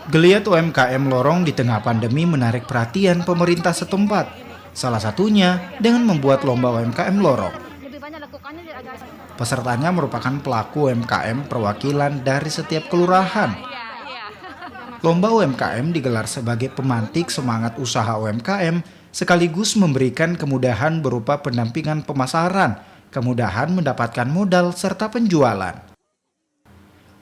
Geliat UMKM lorong di tengah pandemi menarik perhatian pemerintah setempat. Salah satunya dengan membuat lomba UMKM lorong. Pesertanya merupakan pelaku UMKM perwakilan dari setiap kelurahan. Lomba UMKM digelar sebagai pemantik semangat usaha UMKM sekaligus memberikan kemudahan berupa pendampingan pemasaran, kemudahan mendapatkan modal serta penjualan.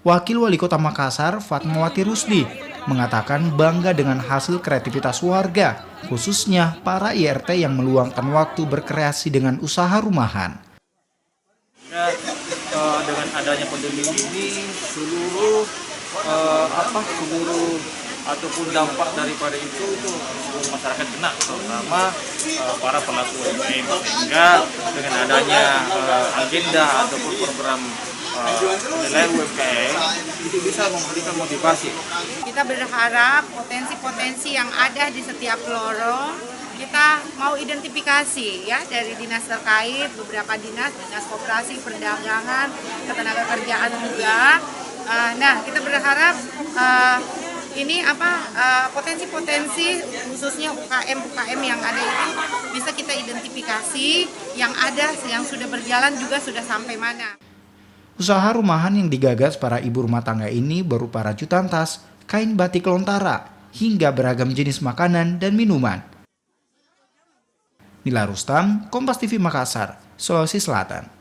Wakil Wali Kota Makassar, Fatmawati Rusdi, mengatakan bangga dengan hasil kreativitas warga, khususnya para IRT yang meluangkan waktu berkreasi dengan usaha rumahan. Dengan adanya pandemi ini, seluruh ataupun dampak daripada itu seluruh masyarakat kena, terutama para pelaku UMKM. Sehingga dengan adanya agenda ataupun program penilaian UMKM itu bisa memberikan motivasi. Kita berharap potensi-potensi yang ada di setiap lorong kita mau identifikasi ya dari dinas terkait, beberapa dinas koperasi, perdagangan, ketenagakerjaan juga. Nah, kita berharap potensi-potensi khususnya UKM yang ada itu bisa kita identifikasi, yang ada yang sudah berjalan juga sudah sampai mana. Usaha rumahan yang digagas para ibu rumah tangga ini berupa rajutan tas, kain batik lontara, hingga beragam jenis makanan dan minuman. Nila Rustam, Kompas TV Makassar, Sulawesi Selatan.